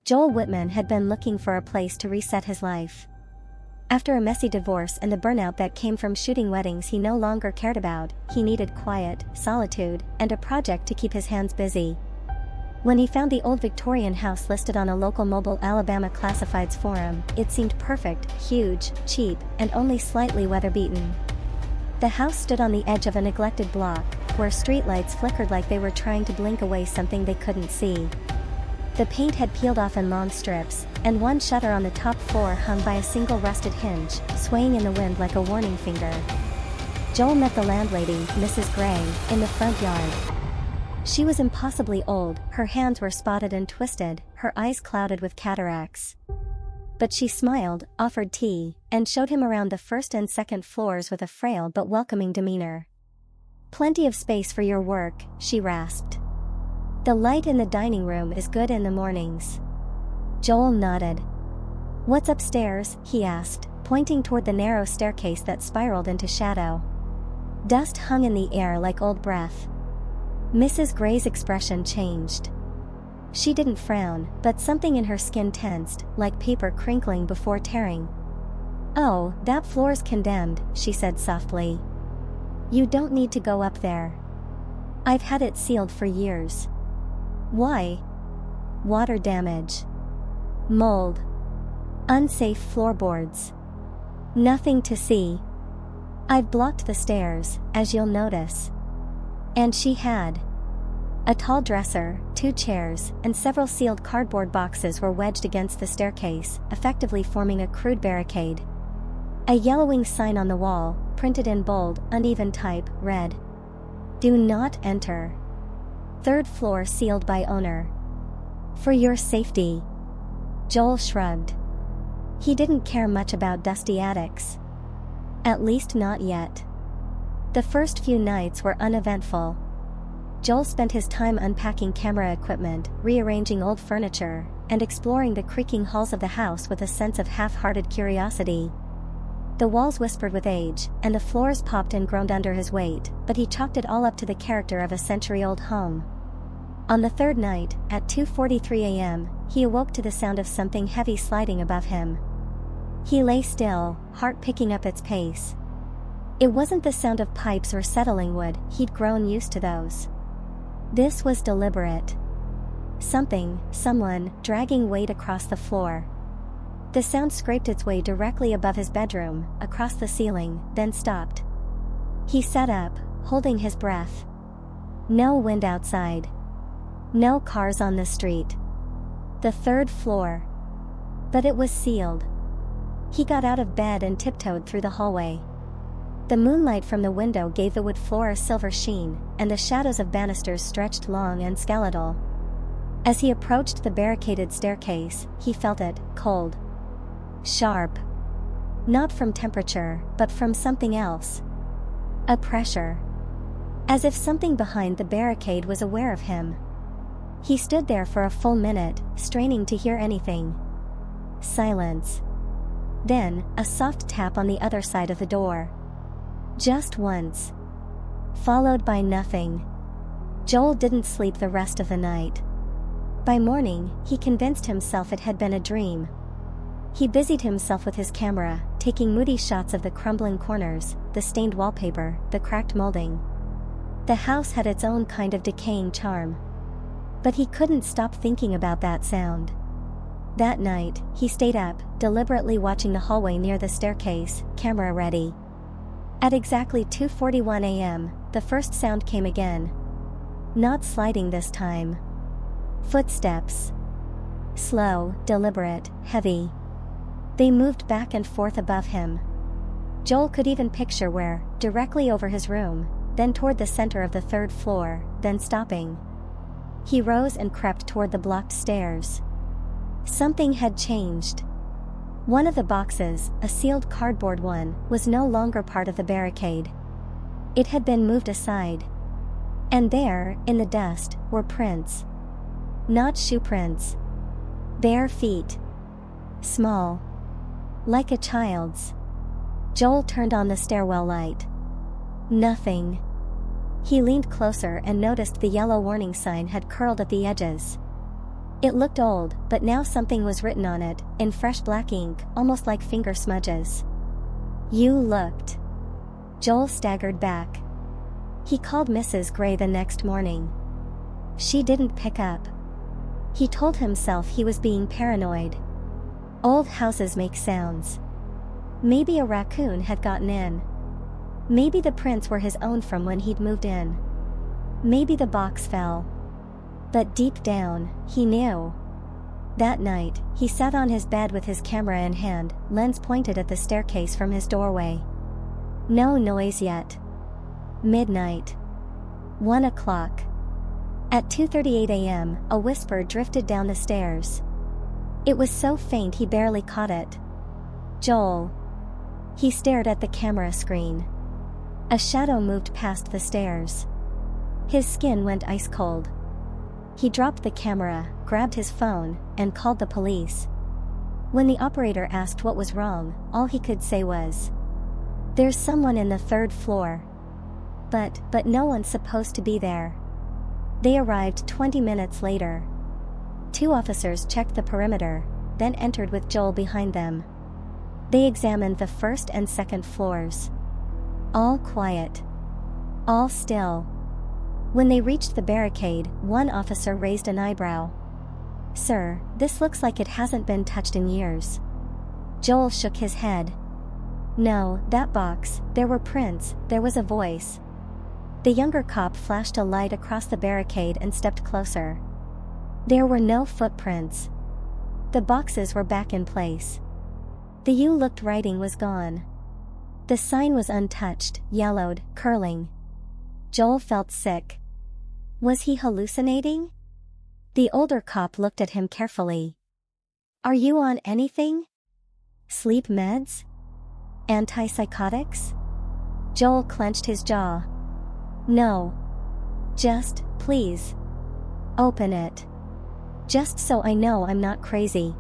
Joel Whitman had been looking for a place to reset his life. After a messy divorce and the burnout that came from shooting weddings he no longer cared about, he needed quiet, solitude, and a project to keep his hands busy. When he found the old Victorian house listed on a local Mobile, Alabama classifieds forum, it seemed perfect, huge, cheap, and only slightly weather-beaten. The house stood on the edge of a neglected block, where streetlights flickered like they were trying to blink away something they couldn't see. The paint had peeled off in long strips, and one shutter on the top floor hung by a single rusted hinge, swaying in the wind like a warning finger. Joel met the landlady, Mrs. Gray, in the front yard. She was impossibly old, her hands were spotted and twisted, her eyes clouded with cataracts. But she smiled, offered tea, and showed him around the first and second floors with a frail but welcoming demeanor. "Plenty of space for your work," she rasped. "The light in the dining room is good in the mornings." Joel nodded. "What's upstairs?" he asked, pointing toward the narrow staircase that spiraled into shadow. Dust hung in the air like old breath. Mrs. Gray's expression changed. She didn't frown, but something in her skin tensed, like paper crinkling before tearing. "Oh, that floor's condemned," she said softly. "You don't need to go up there. I've had it sealed for years." "Why?" "Water damage. Mold. Unsafe floorboards. Nothing to see. I've blocked the stairs, as you'll notice." And she had. A tall dresser, 2 chairs, and several sealed cardboard boxes were wedged against the staircase, effectively forming a crude barricade. A yellowing sign on the wall, printed in bold, uneven type, read, "Do not enter. 3rd floor sealed by owner. For your safety." Joel shrugged. He didn't care much about dusty attics. At least not yet. The first few nights were uneventful. Joel spent his time unpacking camera equipment, rearranging old furniture, and exploring the creaking halls of the house with a sense of half-hearted curiosity. The walls whispered with age, and the floors popped and groaned under his weight, but he chalked it all up to the character of a century-old home. On the 3rd night, at 2:43 a.m., he awoke to the sound of something heavy sliding above him. He lay still, heart picking up its pace. It wasn't the sound of pipes or settling wood, he'd grown used to those. This was deliberate. Someone, dragging weight across the floor. The sound scraped its way directly above his bedroom, across the ceiling, then stopped. He sat up, holding his breath. No wind outside. No cars on the street. The 3rd floor. But it was sealed. He got out of bed and tiptoed through the hallway. The moonlight from the window gave the wood floor a silver sheen, and the shadows of banisters stretched long and skeletal. As he approached the barricaded staircase, he felt it, cold. Sharp. Not from temperature, but from something else. A pressure. As if something behind the barricade was aware of him. He stood there for a full minute, straining to hear anything. Silence. Then, a soft tap on the other side of the door. Just once. Followed by nothing. Joel didn't sleep the rest of the night. By morning, he convinced himself it had been a dream. He busied himself with his camera, taking moody shots of the crumbling corners, the stained wallpaper, the cracked molding. The house had its own kind of decaying charm. But he couldn't stop thinking about that sound. That night, he stayed up, deliberately watching the hallway near the staircase, camera ready. At exactly 2:41 a.m., the first sound came again. Not sliding this time. Footsteps. Slow, deliberate, heavy. They moved back and forth above him. Joel could even picture where, directly over his room, then toward the center of the 3rd floor, then stopping. He rose and crept toward the blocked stairs. Something had changed. One of the boxes, a sealed cardboard one, was no longer part of the barricade. It had been moved aside. And there, in the dust, were prints. Not shoe prints. Bare feet. Small. Like a child's. Joel turned on the stairwell light. Nothing. He leaned closer and noticed the yellow warning sign had curled at the edges. It looked old, but now something was written on it, in fresh black ink, almost like finger smudges. "You looked." Joel staggered back. He called Mrs. Gray the next morning. She didn't pick up. He told himself he was being paranoid. Old houses make sounds. Maybe a raccoon had gotten in. Maybe the prints were his own from when he'd moved in. Maybe the box fell. But deep down, he knew. That night, he sat on his bed with his camera in hand, lens pointed at the staircase from his doorway. No noise yet. Midnight. 1 o'clock. At 2:38 a.m., a whisper drifted down the stairs. It was so faint he barely caught it. "Joel." He stared at the camera screen. A shadow moved past the stairs. His skin went ice cold. He dropped the camera, grabbed his phone, and called the police. When the operator asked what was wrong, all he could say was, "There's someone in the 3rd floor. But no one's supposed to be there." They arrived 20 minutes later. 2 officers checked the perimeter, then entered with Joel behind them. They examined the 1st and 2nd floors. All quiet. All still. When they reached the barricade, one officer raised an eyebrow. "Sir, this looks like it hasn't been touched in years." Joel shook his head. "No, that box, there were prints, there was a voice." The younger cop flashed a light across the barricade and stepped closer. There were no footprints. The boxes were back in place. The "You-looked" writing was gone. The sign was untouched, yellowed, curling. Joel felt sick. Was he hallucinating? The older cop looked at him carefully. "Are you on anything? Sleep meds? Antipsychotics?" Joel clenched his jaw. "No. Just, please. Open it. Just so I know I'm not crazy."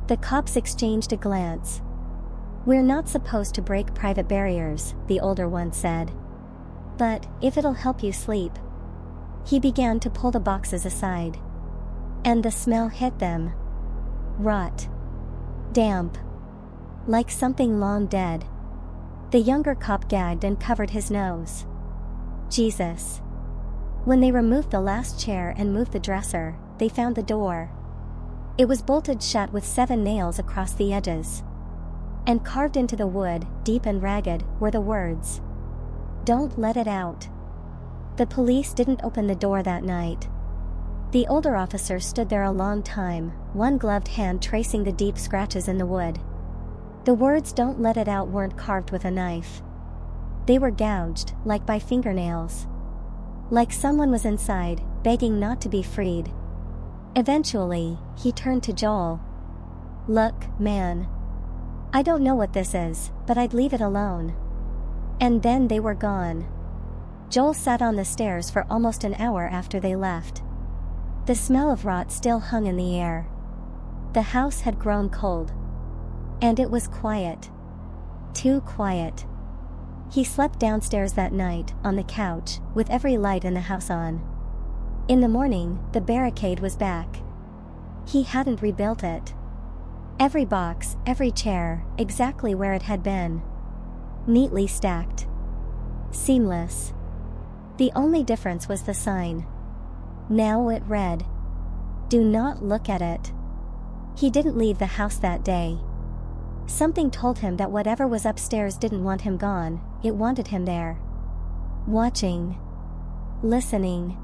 The cops exchanged a glance. "We're not supposed to break private barriers," the older one said. "But, if it'll help you sleep." He began to pull the boxes aside. And the smell hit them. Rot. Damp. Like something long dead. The younger cop gagged and covered his nose. Jesus. When they removed the last chair and moved the dresser, they found the door. It was bolted shut with 7 nails across the edges. And carved into the wood, deep and ragged, were the words, "Don't let it out." The police didn't open the door that night. The older officer stood there a long time, one gloved hand tracing the deep scratches in the wood. The words "Don't let it out" weren't carved with a knife. They were gouged, like by fingernails. Like someone was inside, begging not to be freed. Eventually, he turned to Joel. "Look, man. I don't know what this is, but I'd leave it alone." And then they were gone. Joel sat on the stairs for almost an hour after they left. The smell of rot still hung in the air. The house had grown cold. And it was quiet. Too quiet. He slept downstairs that night, on the couch, with every light in the house on. In the morning, the barricade was back. He hadn't rebuilt it. Every box, every chair, exactly where it had been. Neatly stacked. Seamless. The only difference was the sign. Now it read, "Do not look at it." He didn't leave the house that day. Something told him that whatever was upstairs didn't want him gone, it wanted him there. Watching. Listening.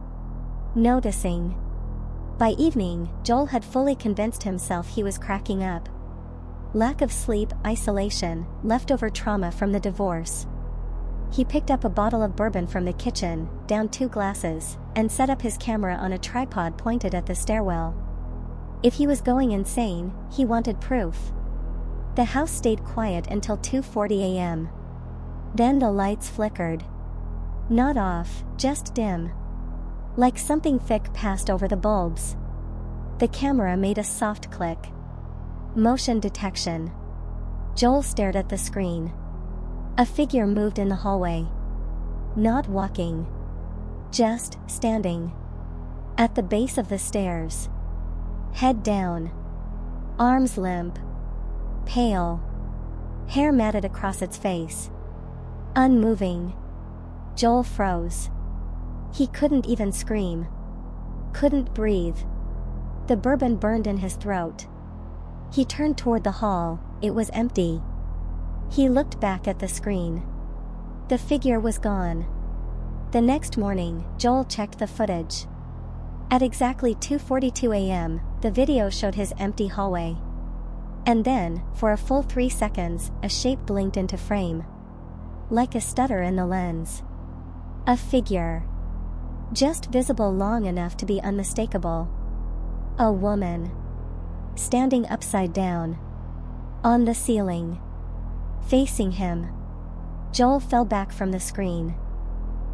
Noticing. By evening, Joel had fully convinced himself he was cracking up. Lack of sleep, isolation, leftover trauma from the divorce. He picked up a bottle of bourbon from the kitchen, downed 2 glasses, and set up his camera on a tripod pointed at the stairwell. If he was going insane, he wanted proof. The house stayed quiet until 2:40 a.m. Then the lights flickered. Not off, just dim. Like something thick passed over the bulbs. The camera made a soft click. Motion detection. Joel stared at the screen. A figure moved in the hallway. Not walking. Just standing. At the base of the stairs. Head down. Arms limp. Pale. Hair matted across its face. Unmoving. Joel froze. He couldn't even scream. Couldn't breathe. The bourbon burned in his throat. He turned toward the hall. It was empty. He looked back at the screen. The figure was gone. The next morning, Joel checked the footage. At exactly 2:42 a.m., the video showed his empty hallway. And then, for a full 3 seconds, a shape blinked into frame. Like a stutter in the lens. A figure. Just visible long enough to be unmistakable. A woman. Standing upside down. On the ceiling. Facing him. Joel fell back from the screen.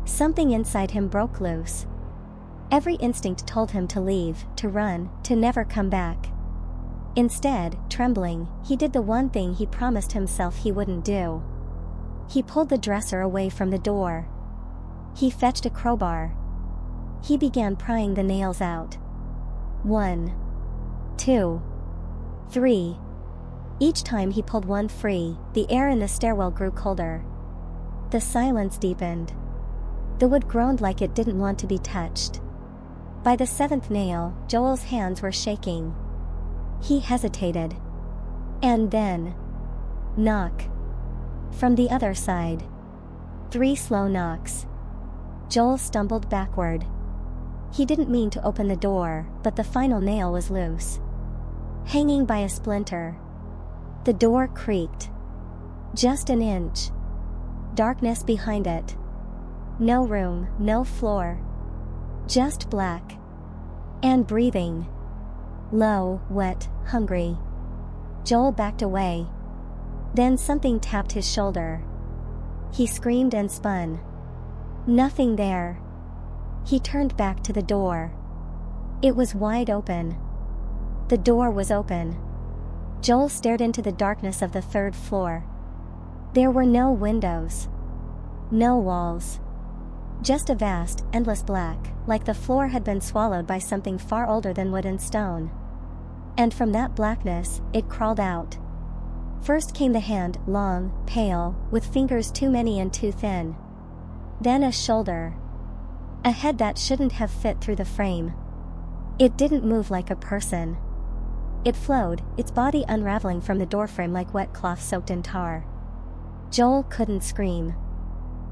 Something inside him broke loose. Every instinct told him to leave, to run, to never come back. Instead, trembling, he did the one thing he promised himself he wouldn't do. He pulled the dresser away from the door. He fetched a crowbar. He began prying the nails out. 1, 2, 3. Each time he pulled one free, the air in the stairwell grew colder. The silence deepened. The wood groaned like it didn't want to be touched. By the 7th nail, Joel's hands were shaking. He hesitated. And then... knock. From the other side. 3 slow knocks. Joel stumbled backward. He didn't mean to open the door, but the final nail was loose. Hanging by a splinter. The door creaked. Just an inch. Darkness behind it. No room, no floor. Just black. And breathing. Low, wet, hungry. Joel backed away. Then something tapped his shoulder. He screamed and spun. Nothing there. He turned back to the door. It was wide open. The door was open. Joel stared into the darkness of the 3rd floor. There were no windows. No walls. Just a vast, endless black, like the floor had been swallowed by something far older than wood and stone. And from that blackness, it crawled out. First came the hand, long, pale, with fingers too many and too thin. Then a shoulder. A head that shouldn't have fit through the frame. It didn't move like a person. It flowed, its body unraveling from the doorframe like wet cloth soaked in tar. Joel couldn't scream.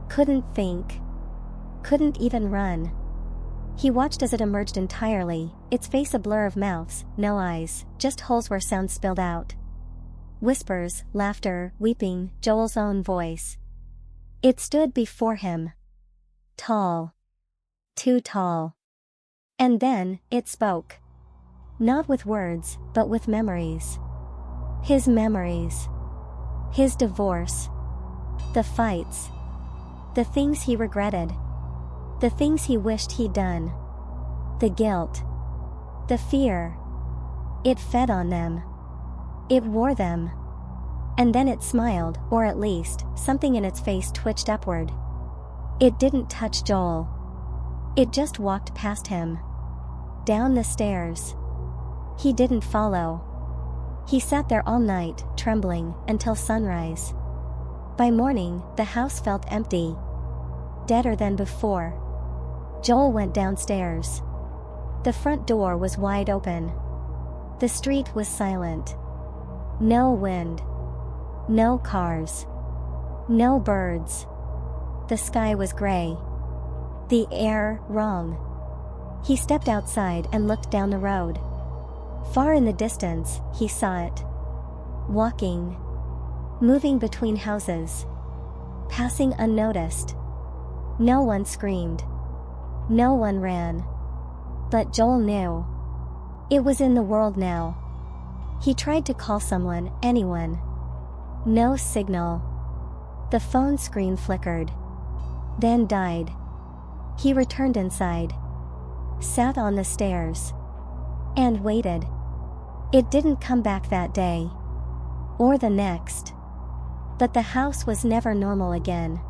Couldn't think. Couldn't even run. He watched as it emerged entirely, its face a blur of mouths, no eyes, just holes where sound spilled out. Whispers, laughter, weeping, Joel's own voice. It stood before him. Tall. Too tall. And then, it spoke. Not with words, but with memories. His memories. His divorce. The fights. The things he regretted. The things he wished he'd done. The guilt. The fear. It fed on them. It wore them. And then it smiled, or at least, something in its face twitched upward. It didn't touch Joel. It just walked past him. Down the stairs. He didn't follow. He sat there all night, trembling, until sunrise. By morning, the house felt empty. Deader than before. Joel went downstairs. The front door was wide open. The street was silent. No wind. No cars. No birds. The sky was gray. The air wrong. He stepped outside and looked down the road. Far in the distance, he saw it. Walking. Moving between houses. Passing unnoticed. No one screamed. No one ran. But Joel knew. It was in the world now. He tried to call someone, anyone. No signal. The phone screen flickered. Then died. He returned inside. Sat on the stairs. And waited. It didn't come back that day. Or the next. But the house was never normal again.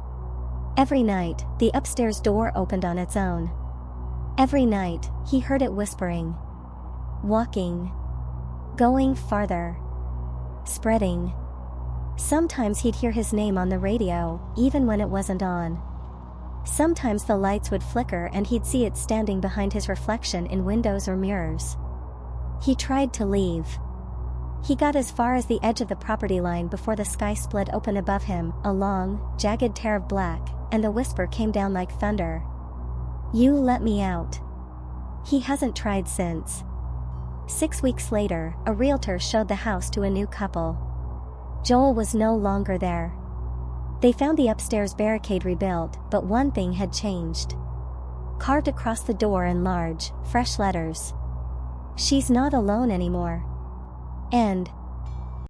Every night, the upstairs door opened on its own. Every night, he heard it whispering. walking, going farther, spreading. Sometimes he'd hear his name on the radio, even when it wasn't on. Sometimes the lights would flicker and he'd see it standing behind his reflection in windows or mirrors. He tried to leave. He got as far as the edge of the property line before the sky split open above him, a long, jagged tear of black, and the whisper came down like thunder. "You let me out." He hasn't tried since. 6 weeks later, a realtor showed the house to a new couple. Joel was no longer there. They found the upstairs barricade rebuilt, but one thing had changed. Carved across the door in large, fresh letters. "She's not alone anymore." And